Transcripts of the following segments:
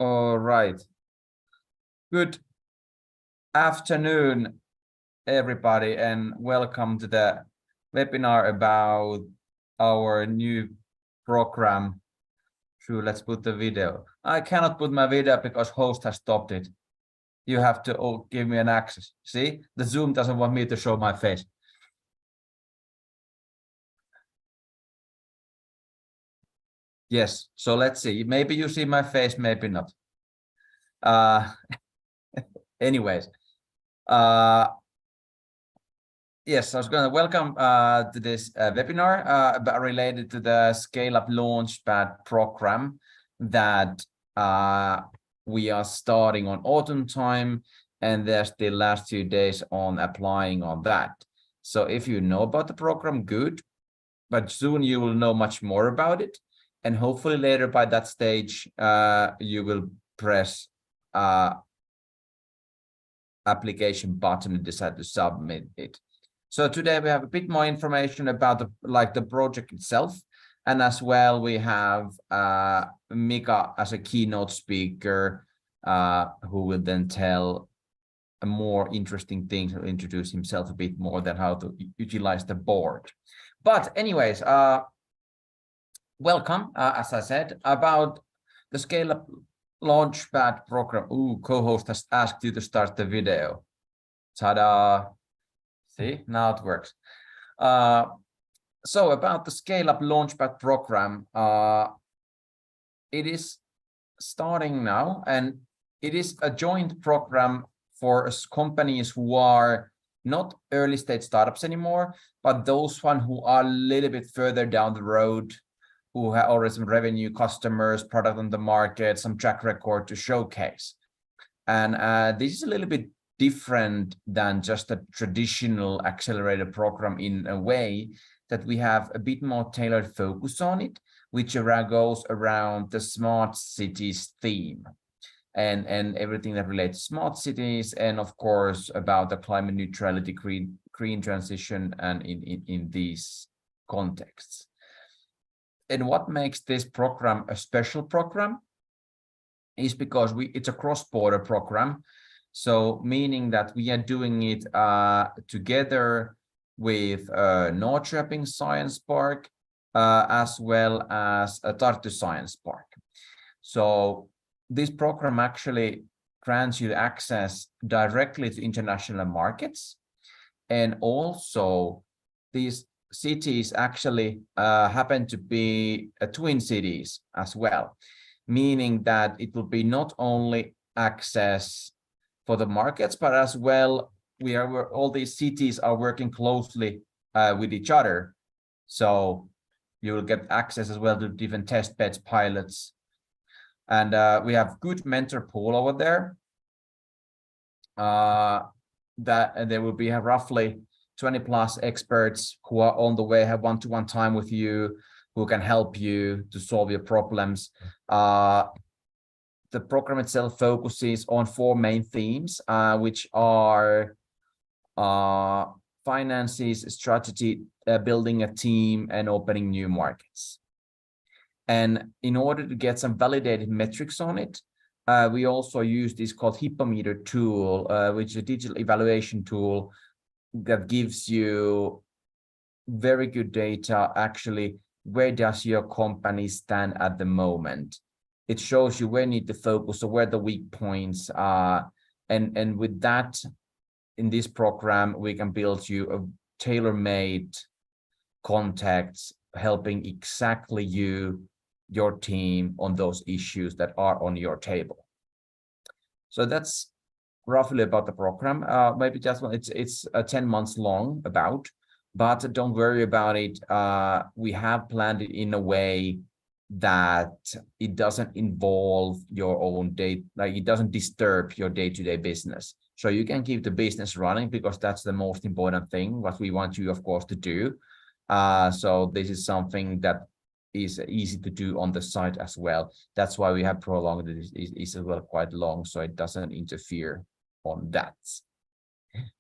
All right. Good afternoon, everybody, and welcome to the webinar about our new program. Sure, let's put the video. I cannot put my video because host has stopped it. You have to give me an access. See, the Zoom doesn't want me to show my face. Yes, so let's see. Maybe you see my face, maybe not. Anyways, yes, I was going to welcome to this webinar related to the Scaleup Launchpad program that we are starting on autumn time, and there's the last few days on applying on that. So if you know about the program, good, but soon you will know much more about it, and hopefully later by that stage you will press application button and decide to submit it. So today we have a bit more information about the project itself, and as well we have Mika as a keynote speaker who will then tell more interesting things and introduce himself a bit more than how to utilize the board. But anyways, welcome, as I said, about the Scaleup Launchpad program. Ooh, co-host has asked you to start the video. Ta-da! See, now it works. So about the Scaleup Launchpad program, it is starting now, and it is a joint program for companies who are not early stage startups anymore, but those one who are a little bit further down the road, who have already some revenue, customers, product on the market, some track record to showcase. And this is a little bit different than just a traditional accelerator program in a way that we have a bit more tailored focus on it, which goes around the smart cities theme and everything that relates to smart cities, and of course about the climate neutrality, green transition, and in these contexts. And what makes this program a special program is because it's a cross-border program. So meaning that we are doing it together with Norrköping Science Park as well as Tartu Science Park. So this program actually grants you access directly to international markets, and also these cities actually happen to be twin cities as well, meaning that it will be not only access for the markets, but as well all these cities are working closely with each other. So you will get access as well to different test beds, pilots, and we have good mentor pool over there. That there will be roughly 20 plus experts who are on the way, have one-to-one time with you, who can help you to solve your problems. The program itself focuses on 4 main themes, which are finances, strategy, building a team, and opening new markets. And in order to get some validated metrics on it, we also use this called Hippometer tool, which is a digital evaluation tool that gives you very good data. Actually, where does your company stand at the moment? It shows you where you need to focus, or where the weak points are. And with that, in this program, we can build you a tailor-made contacts, helping exactly your team on those issues that are on your table. So that's roughly about the program. Maybe just it's 10 months long but don't worry about it. We have planned it in a way that it doesn't involve your own day, like it doesn't disturb your day-to-day business. So you can keep the business running, because that's the most important thing, what we want you, of course, to do. So this is something that is easy to do on the side as well. That's why we have prolonged it is as well quite long, so it doesn't interfere on that.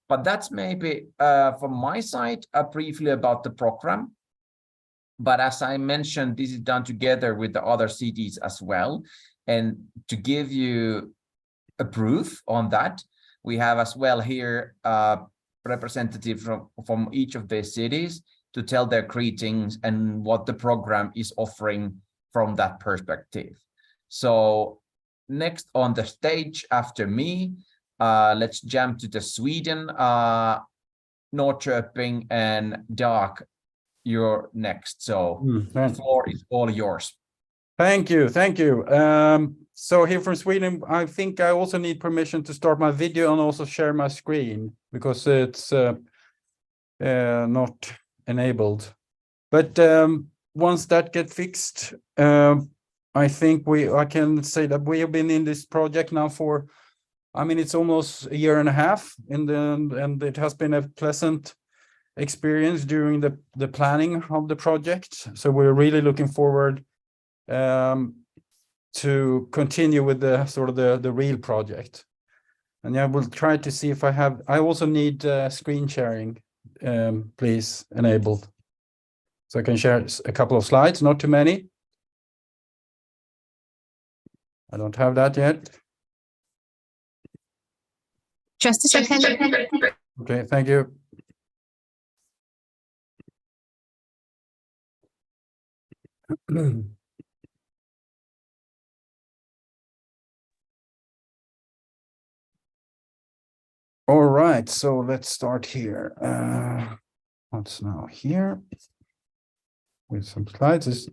But that's maybe from my side briefly about the program. But as I mentioned, this is done together with the other cities as well. And to give you a proof on that, we have as well here representative from each of the cities to tell their greetings and what the program is offering from that perspective. So next on the stage after me, let's jump to the Sweden, Norrköping and Dag. You're next, so the floor is all yours. Thank you. So here from Sweden, I think I also need permission to start my video and also share my screen, because it's not enabled. But once that gets fixed, I think I can say that we have been in this project now for, I mean, it's almost a year and a half, and it has been a pleasant experience during the planning of the project. So we're really looking forward to continue with the sort of the real project. And yeah, we'll try to see if I also need screen sharing, please, enabled. So I can share a couple of slides, not too many. I don't have that yet. Just a second. Okay, thank you. All right, so let's start here. What's now here with some slides?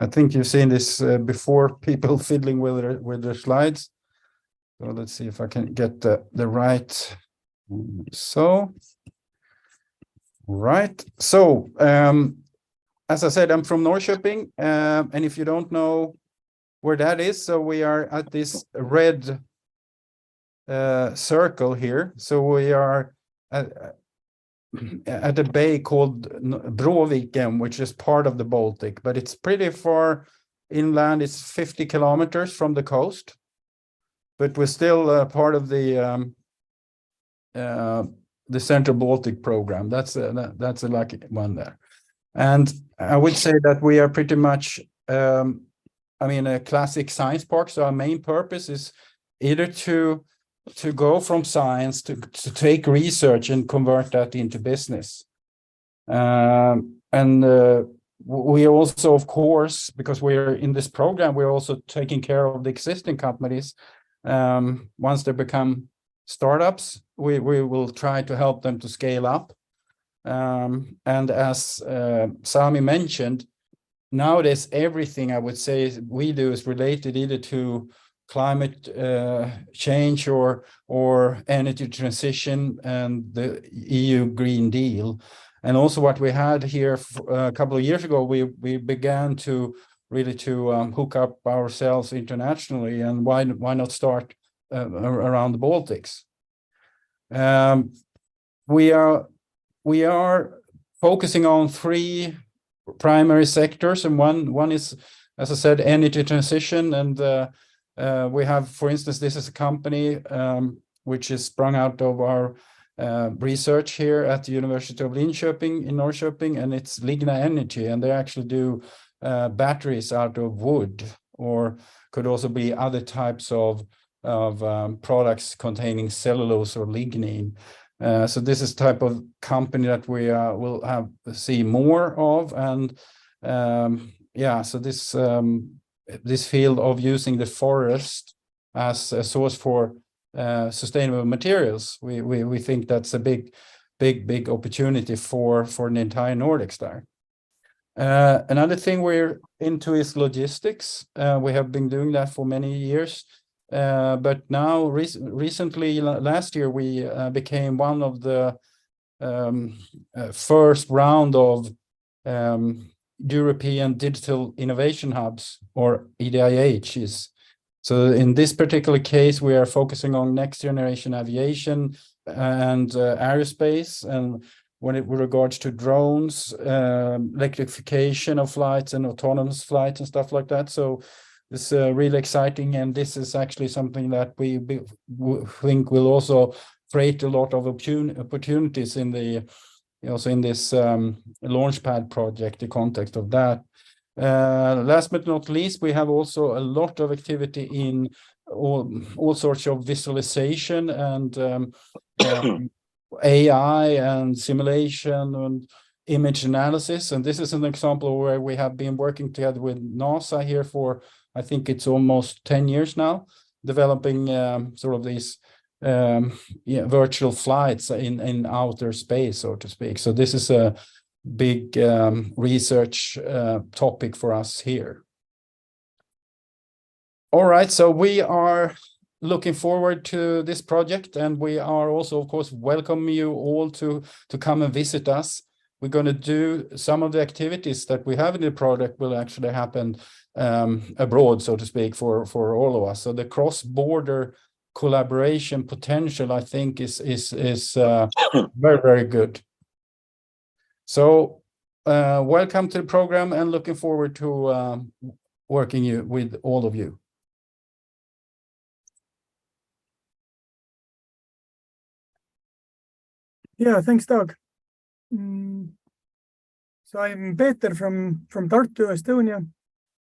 I think you've seen this before, people fiddling with their slides. So let's see if I can get the right. So, right. So, as I said, I'm from Norrköping, and if you don't know where that is, so we are at this red circle here. So we are at a bay called Bråviken, which is part of the Baltic, but it's pretty far inland. It's 50 kilometers from the coast, but we're still part of the Central Baltic program. That's a lucky one there. And I would say that we are pretty much, I mean, a classic science park. So our main purpose is either to go from science to take research and convert that into business. And we also, of course, because we're in this program, we're also taking care of the existing companies. Once they become startups, we will try to help them to scale up. And as Sami mentioned, nowadays everything I would say we do is related either to climate change or energy transition and the EU Green Deal. And also what we had here a couple of years ago, we began to really hook up ourselves internationally, and why not start around the Baltics. We are focusing on three primary sectors, and one is, as I said, energy transition. And we have, for instance, this is a company which is sprung out of our research here at the University of Linköping in Norrköping, and it's Ligna Energy, and they actually do batteries out of wood, or could also be other types of products containing cellulose or lignin. So this is type of company that we will see more of, and yeah, so this field of using the forest as a source for sustainable materials, we think that's a big opportunity for the entire Nordics there. Another thing we're into is logistics. We have been doing that for many years. But now, recently, last year, we became one of the first round of European Digital Innovation Hubs, or EDIHs. So in this particular case, we are focusing on next generation aviation and aerospace, and when it with regards to drones, electrification of flights and autonomous flights and stuff like that. So it's really exciting, and this is actually something that we think will also create a lot of opportunities in the also in this Launchpad project, the context of that. Last but not least, we have also a lot of activity in all sorts of visualization and AI and simulation and image analysis. And this is an example where we have been working together with NASA here for, I think it's almost 10 years now, developing sort of these virtual flights in outer space, so to speak. So this is a big research topic for us here. All right, so we are looking forward to this project, and we are also, of course, welcome you all to come and visit us. We're going to do some of the activities that we have in the project will actually happen abroad, so to speak, for all of us. So the cross-border collaboration potential, I think, is very, very good. So welcome to the program, and looking forward to working with all of you. Yeah, thanks, Doug. So I'm Peter from Tartu, Estonia.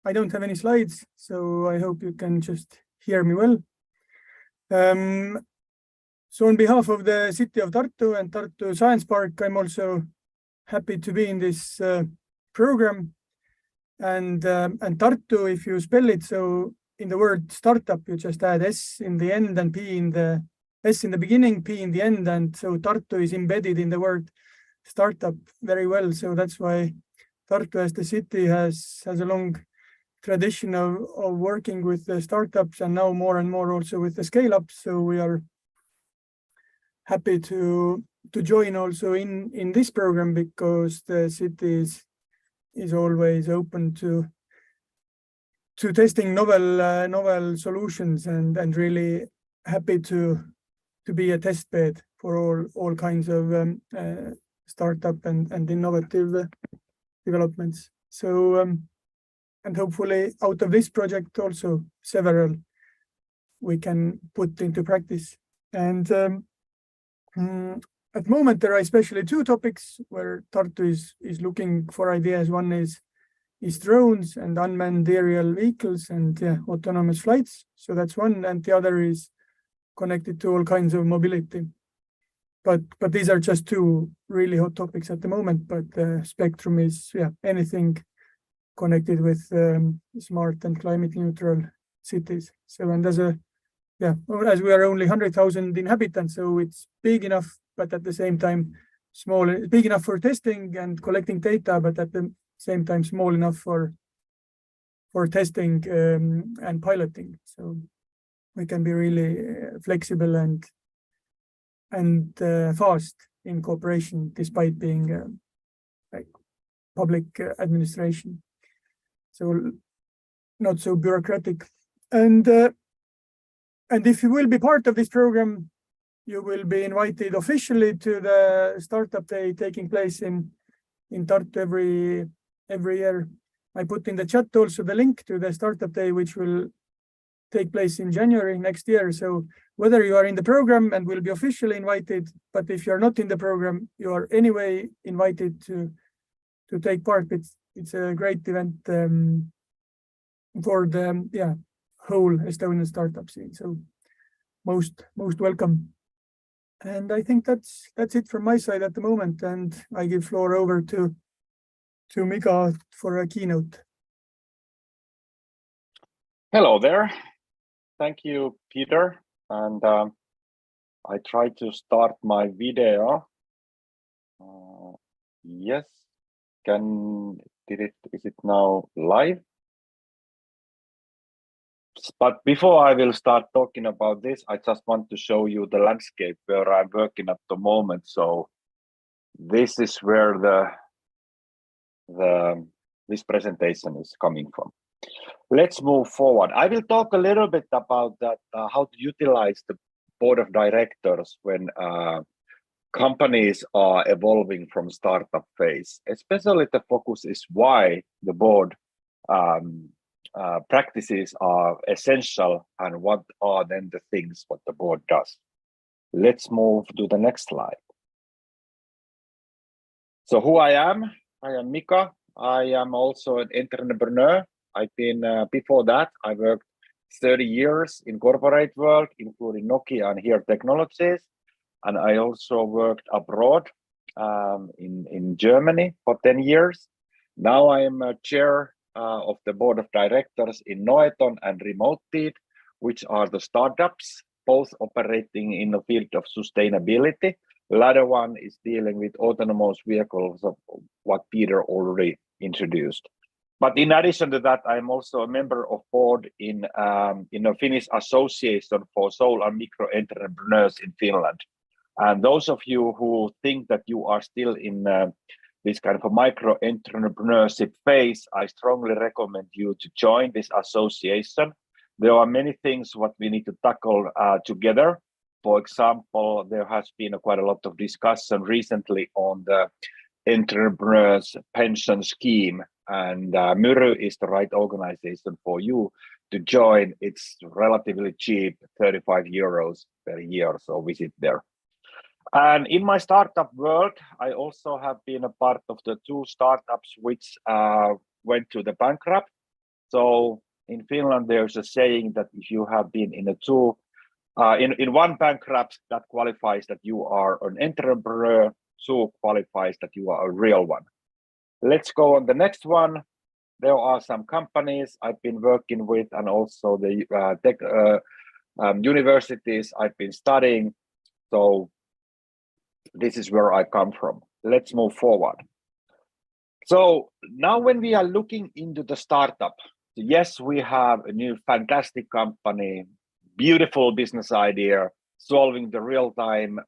I don't have any slides, so I hope you can just hear me well. So on behalf of the city of Tartu and Tartu Science Park, I'm also happy to be in this program. And Tartu, if you spell it, so in the word startup, you just add S in the end and P in the S in the beginning, P in the end, and so Tartu is embedded in the word startup very well. So that's why Tartu as the city has a long tradition of working with the startups, and now more and more also with the Scaleup. So we are happy to join also in this program, because the city is always open to testing novel solutions, and really happy to be a test bed for all kinds of startup and innovative developments. So and hopefully out of this project also several we can put into practice. And at the moment there are especially two topics where Tartu is looking for ideas. One is drones and unmanned aerial vehicles and autonomous flights. So that's one, and the other is connected to all kinds of mobility. But these are just two really hot topics at the moment. But the spectrum is anything connected with smart and climate neutral cities. So, and as we are only 100,000 inhabitants, so it's big enough, but at the same time small, big enough for testing and collecting data, but at the same time small enough for testing and piloting. So we can be really flexible and fast in cooperation, despite being like public administration. So not so bureaucratic. And if you will be part of this program, you will be invited officially to the Startup Day taking place in Tartu every year. I put in the chat also the link to the Startup Day, which will take place in January next year. So whether you are in the program and will be officially invited, but if you're not in the program, you are anyway invited to take part. It's a great event for the whole Estonian startup scene. So most welcome. And I think that's it from my side at the moment. And I give floor over to Mika for a keynote. Hello there. Thank you, Peter. And I try to start my video. Yes. Is it now live? But before I will start talking about this, I just want to show you the landscape where I'm working at the moment. So this is where the this presentation is coming from. Let's move forward. I will talk a little bit about that, how to utilize the board of directors when companies are evolving from startup phase. Especially the focus is why the board practices are essential and what are then the things what the board does. Let's move to the next slide. So who I am Mika. I am also an entrepreneur. I've been, before that, I worked 30 years in corporate world, including Nokia and HERE Technologies. And I also worked abroad in Germany for 10 years. Now I am a chair of the board of directors in Noeton and Remoted, which are the startups, both operating in the field of sustainability. The latter one is dealing with autonomous vehicles, of what Peter already introduced. But in addition to that, I'm also a member of board in a Finnish association for sole and micro entrepreneurs in Finland. And those of you who think that you are still in this kind of a micro entrepreneurship phase, I strongly recommend you to join this association. There are many things what we need to tackle together. For example, there has been quite a lot of discussion recently on the entrepreneurs pension scheme, and Myry is the right organization for you to join. It's relatively cheap, 35 euros per year, so visit there. And in my startup world, I also have been a part of the 2 startups which went to the bankrupt. So in Finland, there's a saying that if you have been in in one bankrupt, that qualifies that you are an entrepreneur, 2 qualifies that you are a real one. Let's go on the next one. There are some companies I've been working with, and also the universities I've been studying. So this is where I come from. Let's move forward. So now when we are looking into the startup, yes, we have a new fantastic company, beautiful business idea, solving the real-time,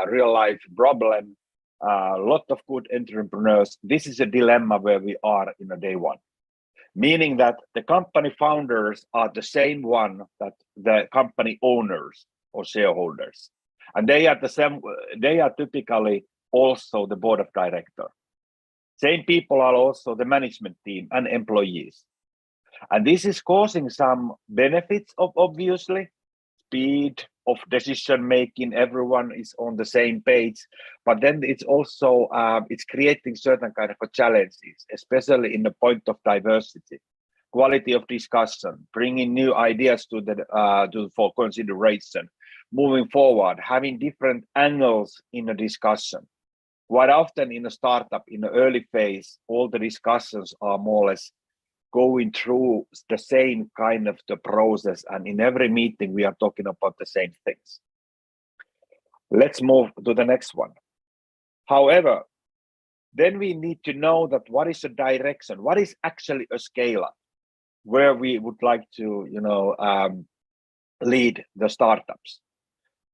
real-life problem, a lot of good entrepreneurs. This is a dilemma where we are in a day one, meaning that the company founders are the same one that the company owners or shareholders. And they are the same. They are typically also the board of directors. Same people are also the management team and employees. And this is causing some benefits of, obviously, speed of decision making. Everyone is on the same page, but then it's also it's creating certain kind of challenges, especially in the point of diversity, quality of discussion, bringing new ideas to the for consideration. Moving forward, having different angles in the discussion. Quite often in a startup, in the early phase, all the discussions are more or less going through the same kind of the process, and in every meeting we are talking about the same things. Let's move to the next one. However, then we need to know that what is the direction, what is actually a scale-up, where we would like to, lead the startups.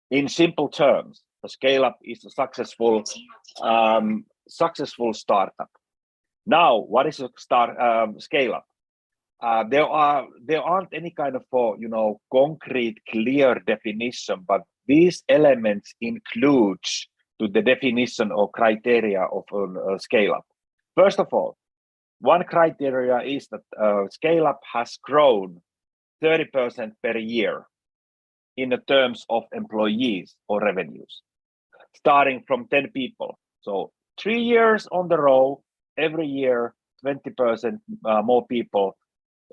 In simple terms, a scale-up is a successful startup. Now, what is a scale-up? There aren't any kind of concrete, clear definition, but these elements include to the definition or criteria of a scale-up. First of all, one criteria is that scale-up has grown 30% per year in the terms of employees or revenues, starting from 10 people. So 3 years on the row, every year, 20% more people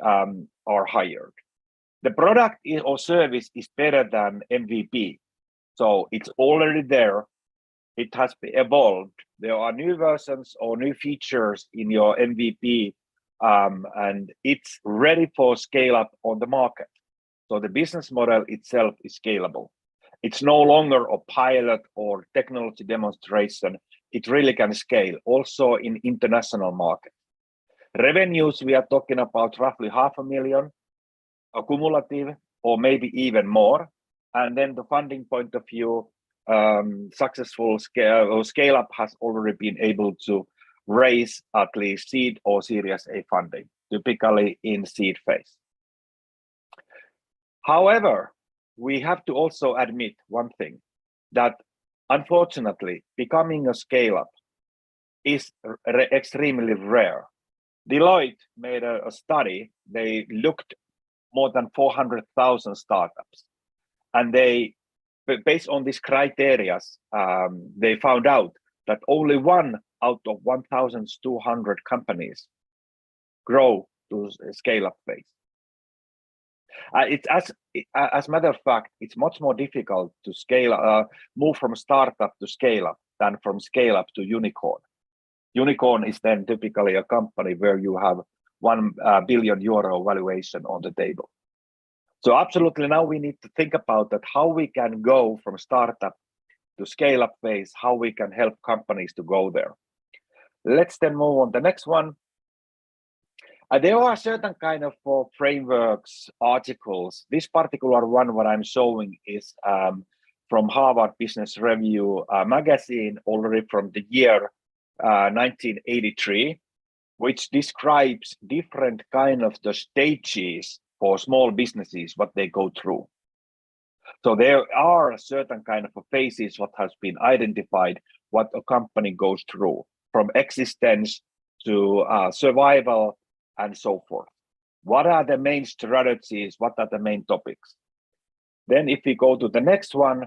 are hired. The product or service is better than MVP. So it's already there. It has evolved. There are new versions or new features in your MVP, and it's ready for scale up on the market. So the business model itself is scalable. It's no longer a pilot or technology demonstration. It really can scale also in international market. Revenues, we are talking about roughly 500,000 cumulative, or maybe even more. And then the funding point of view, successful scale up has already been able to raise at least seed or Series A funding, typically in seed phase. However, we have to also admit one thing, that unfortunately, becoming a scale-up is extremely rare. Deloitte made a study. They looked more than 400,000 startups, and they, based on these criteria, they found out that only 1 out of 1,200 companies grow to scale-up phase. It's as a matter of fact, it's much more difficult to move from startup to scale-up than from scale-up to unicorn. Unicorn is then typically a company where you have €1 billion valuation on the table. So absolutely now we need to think about that, how we can go from startup to scale-up phase, how we can help companies to go there. Let's then move on the next one. There are certain kind of frameworks, articles. This particular one, what I'm showing is from Harvard Business Review magazine, already from the year 1983, which describes different kind of the stages for small businesses, what they go through. So there are certain kind of phases what has been identified, what a company goes through, from existence to survival and so forth. What are the main strategies? What are the main topics? Then if we go to the next one,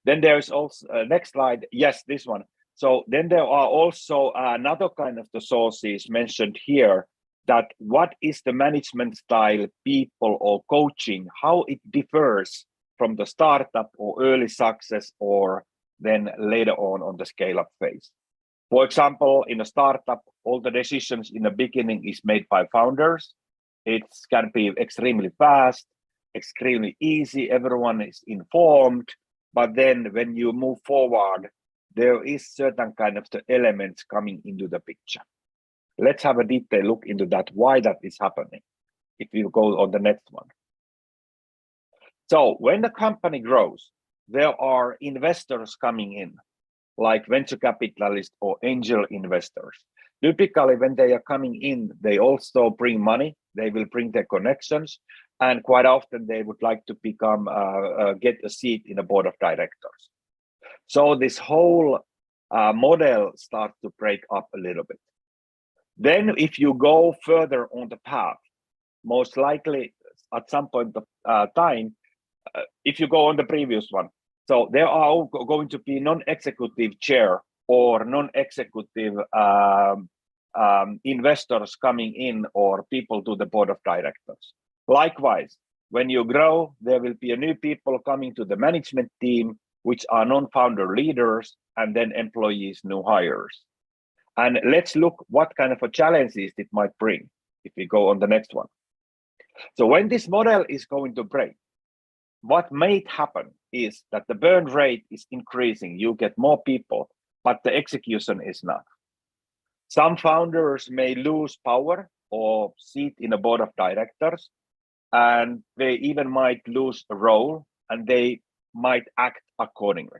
then there's also next slide. Yes, this one. So then there are also another kind of the sources mentioned here, that what is the management style, people or coaching, how it differs from the startup or early success or then later on the scale-up phase. For example, in a startup, all the decisions in the beginning is made by founders. It can be extremely fast, extremely easy, everyone is informed, but then when you move forward, there is certain kind of the elements coming into the picture. Let's have a detailed look into that, why that is happening, if you go on the next one. So when the company grows, there are investors coming in, like venture capitalists or angel investors. Typically, when they are coming in, they also bring money, they will bring their connections, and quite often they would like to become, get a seat in the board of directors. So this whole model starts to break up a little bit. Then if you go further on the path, most likely at some point of time, if you go on the previous one, so there are going to be non-executive chair or non-executive investors coming in or people to the board of directors. Likewise, when you grow, there will be new people coming to the management team, which are non-founder leaders, and then employees, new hires. And let's look what kind of challenges it might bring if we go on the next one. So when this model is going to break, what may happen is that the burn rate is increasing. You get more people, but the execution is not. Some founders may lose power or seat in a board of directors, and they even might lose a role, and they might act accordingly.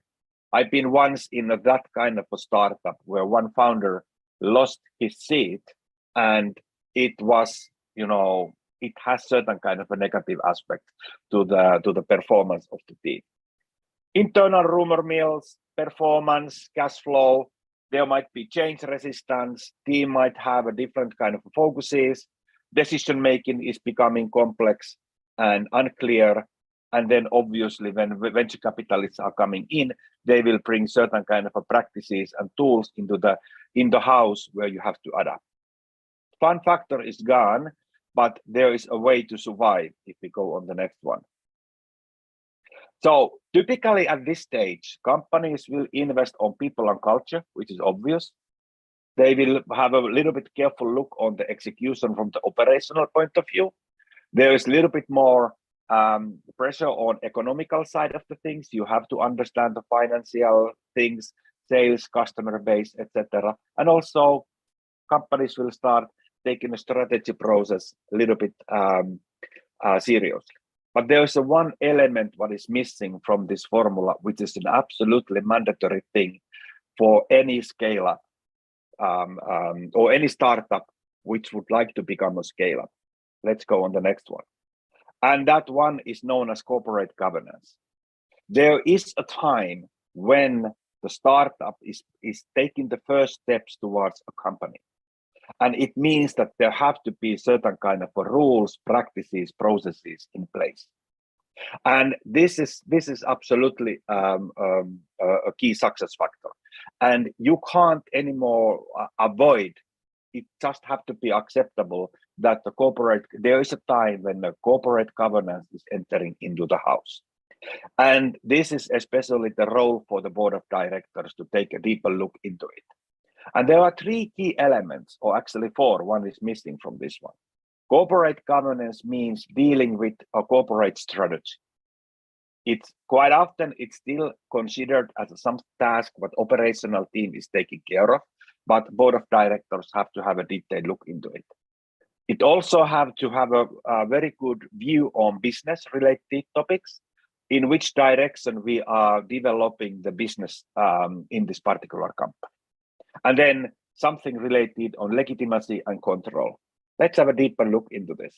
I've been once in that kind of a startup where one founder lost his seat, and it was, it has certain kind of a negative aspect to the performance of the team. Internal rumor mills, performance, cash flow, there might be change resistance, team might have a different kind of focuses, decision making is becoming complex and unclear, and then obviously when venture capitalists are coming in, they will bring certain kind of practices and tools into the house where you have to adapt. Fun factor is gone, but there is a way to survive if we go on the next one. So typically at this stage, companies will invest on people and culture, which is obvious. They will have a little bit careful look on the execution from the operational point of view. There is a little bit more pressure on economical side of the things. You have to understand the financial things, sales, customer base, etc. And also companies will start taking a strategy process a little bit seriously. But there's one element what is missing from this formula, which is an absolutely mandatory thing for any scale-up, or any startup which would like to become a scale-up. Let's go on the next one. And that one is known as corporate governance. There is a time when the startup is taking the first steps towards a company. And it means that there have to be certain kind of rules, practices, processes in place. And this is absolutely a key success factor. And you can't anymore avoid, it just have to be acceptable that there is a time when the corporate governance is entering into the house. And this is especially the role for the board of directors to take a deeper look into it. And there are 3 key elements, or actually 4, one is missing from this one. Corporate governance means dealing with a corporate strategy. It's quite often, it's still considered as some task what operational team is taking care of, but board of directors have to have a detailed look into it. It also have to have a very good view on business related topics, in which direction we are developing the business in this particular company. And then something related on legitimacy and control. Let's have a deeper look into this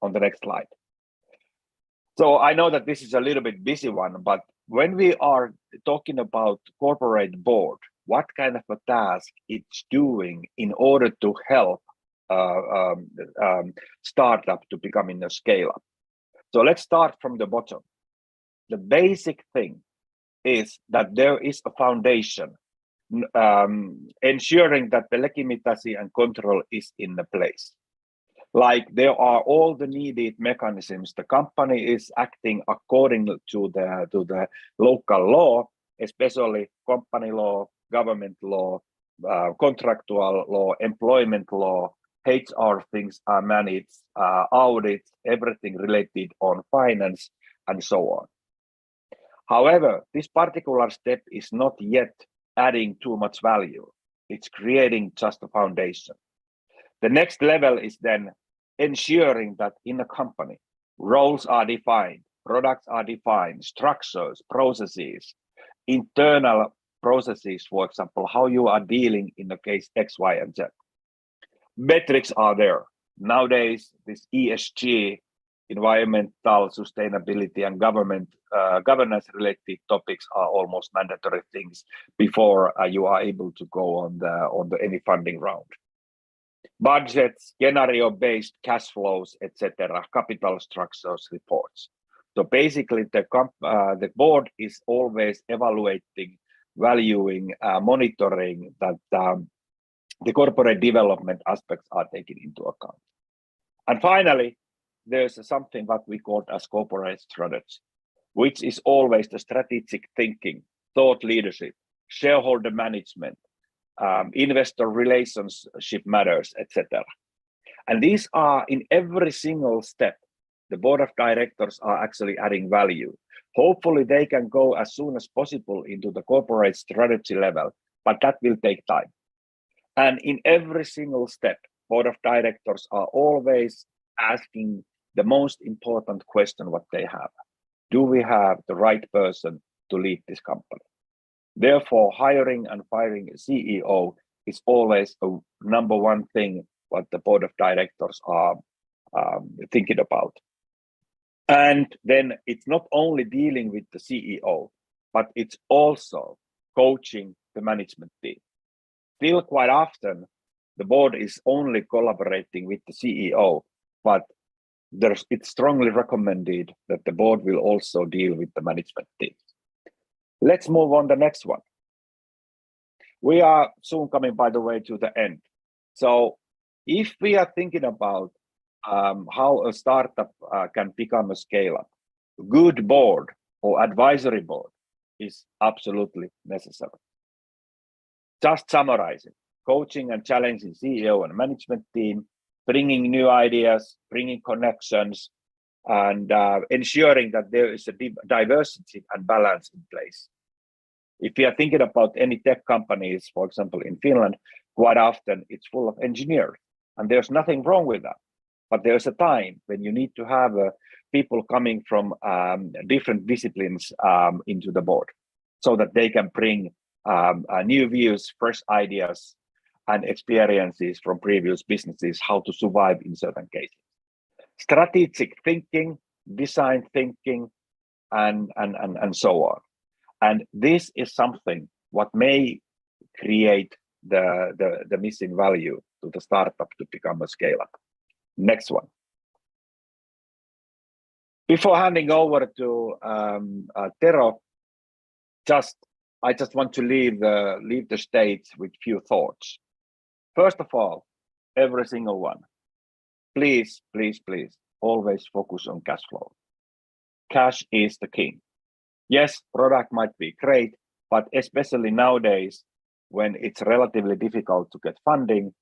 on the next slide. So I know that this is a little bit busy one, but when we are talking about corporate board, what kind of a task it's doing in order to help startup to becoming a scale-up. So let's start from the bottom. The basic thing is that there is a foundation ensuring that the legitimacy and control is in the place. Like there are all the needed mechanisms. The company is acting according to the local law, especially company law, government law, contractual law, employment law, HR things are managed, audits, everything related on finance, and so on. However, this particular step is not yet adding too much value. It's creating just a foundation. The next level is then ensuring that in a company, roles are defined, products are defined, structures, processes, internal processes, for example, how you are dealing in the case X, Y, and Z. Metrics are there. Nowadays, this ESG, environmental sustainability and governance related topics are almost mandatory things before you are able to go on the any funding round. Budgets, scenario-based cash flows, etc., capital structures reports. So basically, the board is always evaluating, valuing, monitoring that the corporate development aspects are taken into account. And finally, there's something that we call as corporate strategy, which is always the strategic thinking, thought leadership, shareholder management, investor relationship matters, etc. And these are in every single step. The board of directors are actually adding value. Hopefully they can go as soon as possible into the corporate strategy level, but that will take time. And in every single step, board of directors are always asking the most important question what they have. Do we have the right person to lead this company? Therefore, hiring and firing a CEO is always a number one thing what the board of directors are thinking about. And then it's not only dealing with the CEO, but it's also coaching the management team. Still quite often, the board is only collaborating with the CEO, but it's strongly recommended that the board will also deal with the management team. Let's move on to the next one. We are soon coming, by the way, to the end. So if we are thinking about how a startup can become a scale-up, good board or advisory board is absolutely necessary. Just summarizing, coaching and challenging CEO and management team, bringing new ideas, bringing connections, and ensuring that there is a diversity and balance in place. If you are thinking about any tech companies, for example, in Finland, quite often it's full of engineers, and there's nothing wrong with that. But there's a time when you need to have people coming from different disciplines into the board so that they can bring new views, fresh ideas, and experiences from previous businesses how to survive in certain cases. Strategic thinking, design thinking, and so on. And this is something what may create the missing value to the startup to become a scale-up. Next one. Before handing over to Tero, I just want to leave the stage with few thoughts. First of all, every single one, please, please, please, always focus on cash flow. Cash is the king. Yes, product might be great, but especially nowadays, when it's relatively difficult to get funding,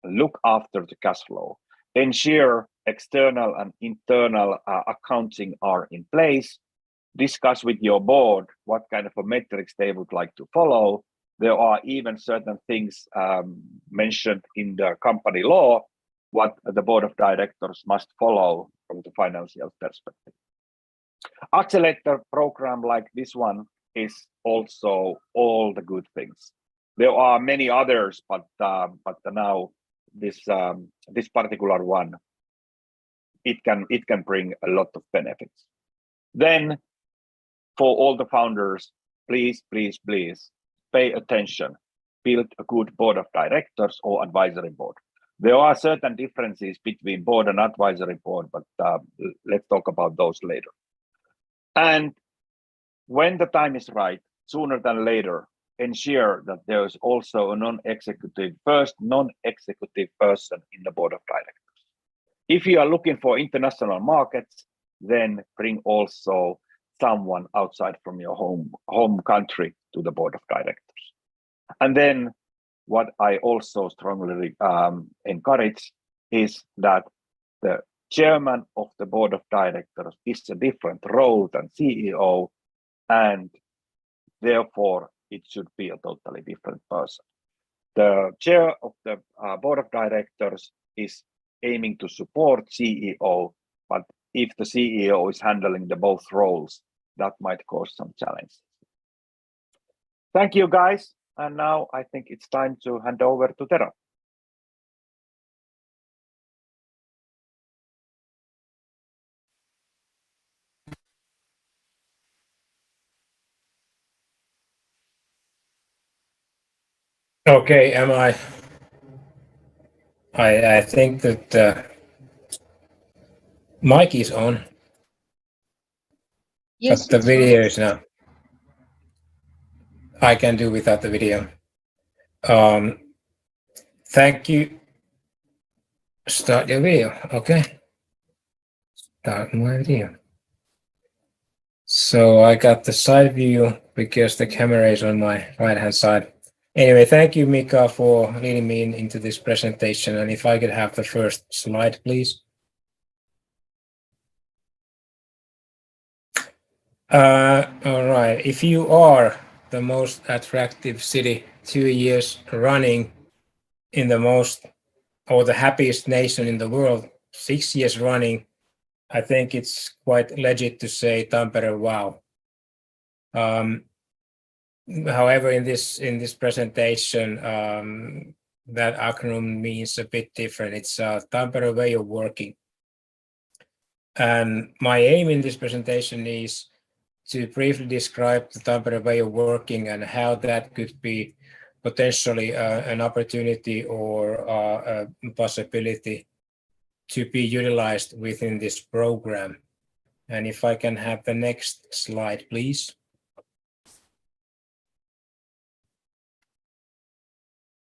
look after the cash flow. Ensure external and internal accounting are in place. Discuss with your board what kind of a metrics they would like to follow. There are even certain things mentioned in the company law, what the board of directors must follow from the financial perspective. Accelerator program like this one is also all the good things. There are many others, but now this particular one, it can bring a lot of benefits. Then, for all the founders, please, please, please pay attention. Build a good board of directors or advisory board. There are certain differences between board and advisory board, but let's talk about those later. And when the time is right, sooner than later, ensure that there is also a non-executive person in the board of directors. If you are looking for international markets, then bring also someone outside from your home country to the board of directors. And then what I also strongly encourage is that the chairman of the board of directors is a different role than CEO, and therefore it should be a totally different person. The chair of the board of directors is aiming to support CEO, but if the CEO is handling the both roles, that might cause some challenges. Thank you, guys. And now I think it's time to hand over to Tero. Okay, am I think that mic is on, Yes, but the it's video on. is not. I can do without the video. Thank you. Start your video, okay? Start my video. So I got the side view because the camera is on my right-hand side. Anyway, thank you, Mika, for leading me into this presentation. And if I could have the first slide, please. All right. If you are the most attractive city 2 years running in the most or the happiest nation in the world 6 years running, I think it's quite legit to say Tampere, wow. However, in this presentation, that acronym means a bit different. It's Tampere way of working. And my aim in this presentation is to briefly describe the Tampere way of working and how that could be potentially an opportunity or a possibility to be utilized within this program. And if I can have the next slide, please.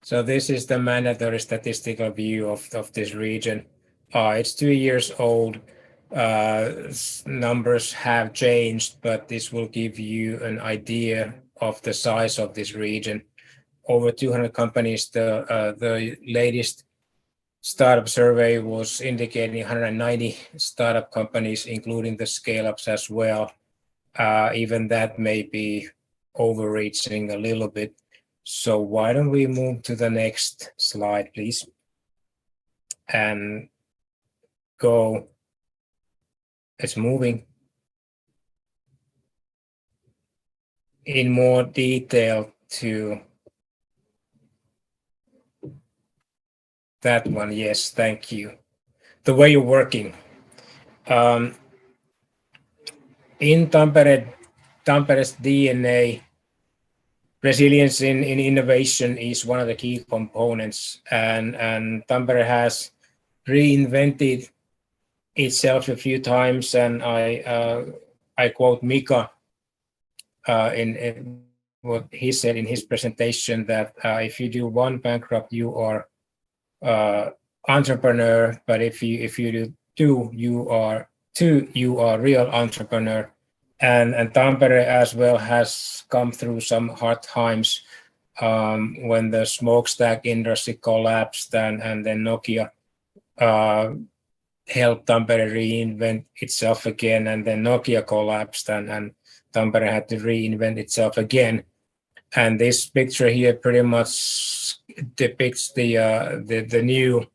So this is the mandatory statistical view of this region. It's 2 years old. Numbers have changed, but this will give you an idea of the size of this region. Over 200 companies. The latest startup survey was indicating 190 startup companies, including the scale-ups as well. Even that may be overreaching a little bit. So why don't we move to the next slide, please? And go. It's moving. In more detail to That one, yes, thank you. The way you're working. In Tampere's DNA, resilience in innovation is one of the key components, and Tampere has reinvented itself a few times, and I quote Mika in what he said in his presentation, that if you do one bankrupt, you are entrepreneur, but if you do two, you are real entrepreneur. And Tampere as well has come through some hard times when the smokestack industry collapsed, and then Nokia helped Tampere reinvent itself again, and then Nokia collapsed, and Tampere had to reinvent itself again. And this picture here pretty much depicts the new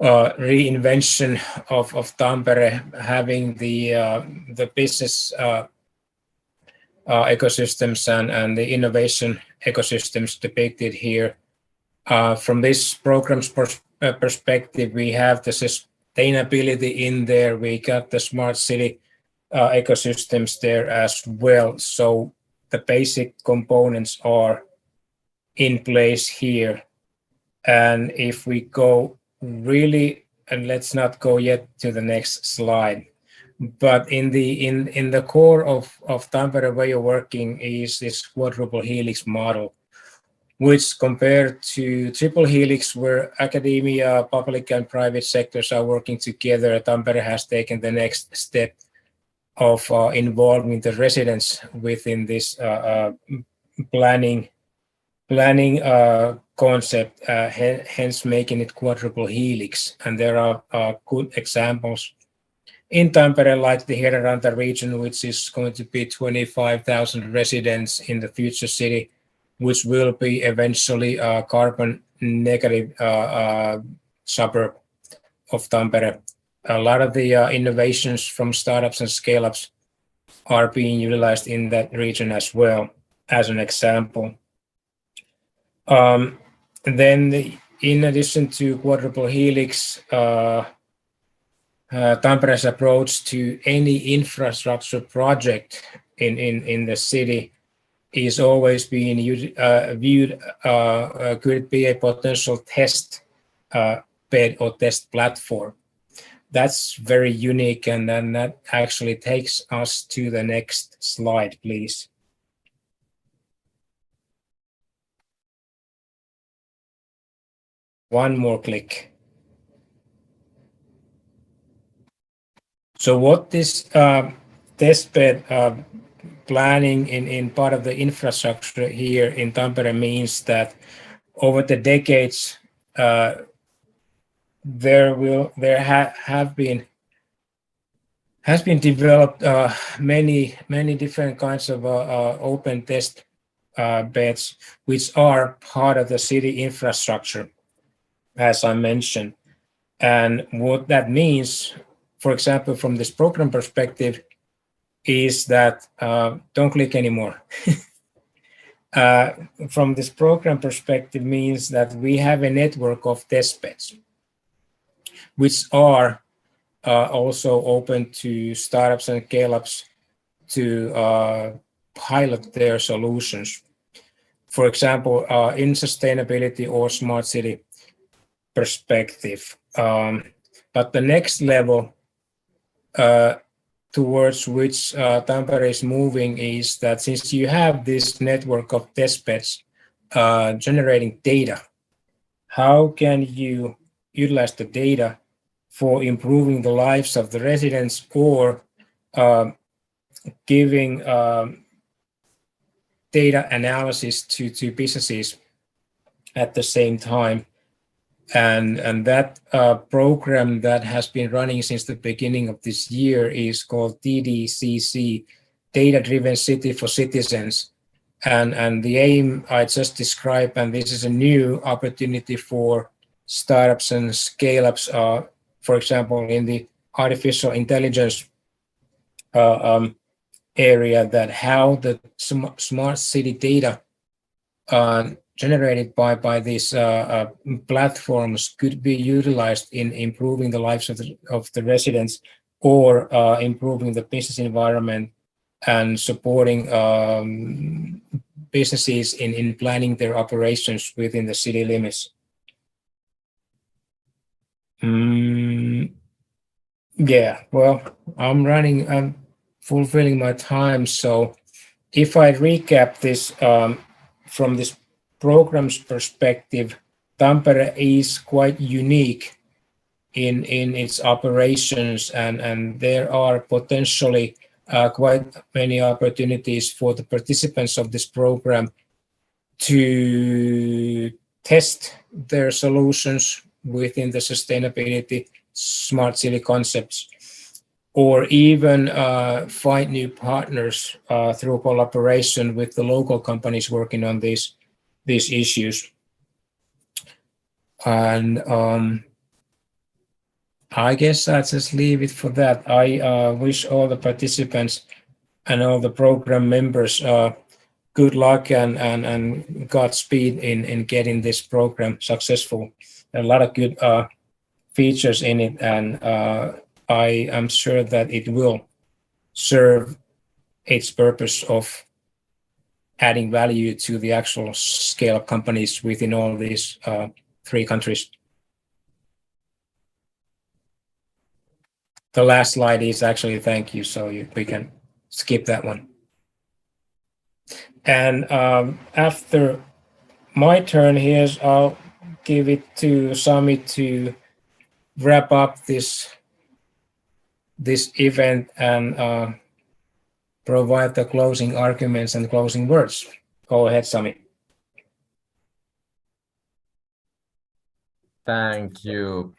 reinvention of Tampere, having the business ecosystems and the innovation ecosystems depicted here. From this program's perspective, we have the sustainability in there. We got the smart city ecosystems there as well. So the basic components are in place here. And if we go really, and let's not go yet to the next slide, but in the core of Tampere way of working is this quadruple helix model, which compared to triple helix, where academia, public and private sectors are working together, Tampere has taken the next step of involving the residents within this planning concept, hence making it quadruple helix. And there are good examples in Tampere, like the Herranta region, which is going to be 25,000 residents in the future city, which will be eventually a carbon negative suburb of Tampere. A lot of the innovations from startups and scale-ups are being utilized in that region as well, as an example. Then, in addition to quadruple helix, Tampere's approach to any infrastructure project in the city is always being viewed, could it be a potential test bed or test platform. That's very unique, and then that actually takes us to the next slide, please. One more click. So what this testbed planning in part of the infrastructure here in Tampere means that over the decades, has been developed many different kinds of open test beds, which are part of the city infrastructure, as I mentioned. And what that means, for example, from this program perspective, is that don't click anymore. From this program perspective means that we have a network of test beds, which are also open to startups and scale-ups to pilot their solutions. For example, in sustainability or smart city perspective. But the next level towards which Tampere is moving is that since you have this network of testbeds generating data, how can you utilize the data for improving the lives of the residents, or giving data analysis to businesses at the same time? And that program that has been running since the beginning of this year is called DDCC, Data Driven City for Citizens. And the aim I just described, and this is a new opportunity for startups and scale-ups, for example, in the artificial intelligence area, that how the smart city data generated by these platforms could be utilized in improving the lives of the residents, or improving the business environment and supporting businesses in planning their operations within the city limits. Yeah, well, I'm fulfilling my time. So if I recap this from this program's perspective, Tampere is quite unique in its operations, and there are potentially quite many opportunities for the participants of this program to test their solutions within the sustainability smart city concepts, or even find new partners through collaboration with the local companies working on these issues. And I guess I'll just leave it for that. I wish all the participants and all the program members good luck and Godspeed in getting this program successful. A lot of good features in it, and I am sure that it will serve its purpose of adding value to the actual scale of companies within all these 3 countries. The last slide is actually thank you, so we can skip that one. And after my turn here, I'll give it to Sami to wrap up this event and provide the closing arguments and closing words. Go ahead, Sami. Thank you,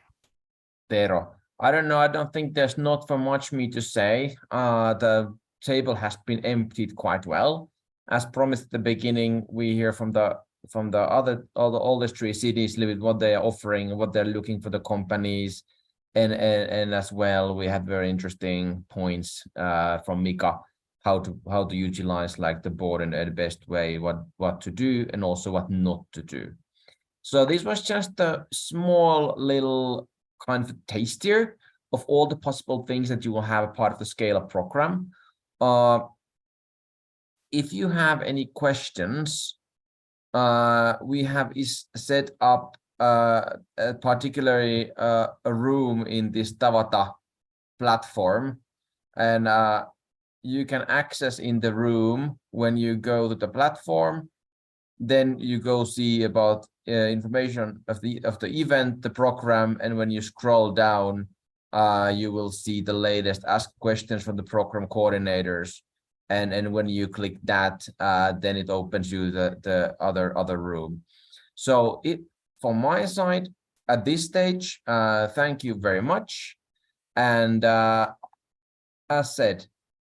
Tero. I don't know. I don't think there's not for much me to say. The table has been emptied quite well. As promised at the beginning, we hear from all the 3 cities, a little bit what they are offering, what they're looking for the companies, and as well we had very interesting points from Mika, how to utilize like the board in the best way, what to do and also what not to do. So this was just a small little kind of taster of all the possible things that you will have a part of the Scaleup program. If you have any questions, we have set up particularly a room in this Tavata platform, and you can access in the room when you go to the platform. Then you go see about information of the event, the program, and when you scroll down, you will see the latest ask questions from the program coordinators. And when you click that, then it opens you the other room. So from my side at this stage, thank you very much. And as said,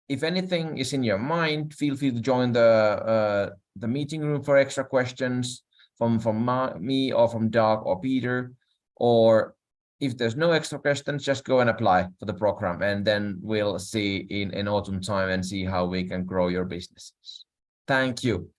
if anything is in your mind, feel free to join the meeting room for extra questions from me or from Doug or Peter, or if there's no extra questions, just go and apply for the program, and then we'll see in autumn time and see how we can grow your businesses. Thank you.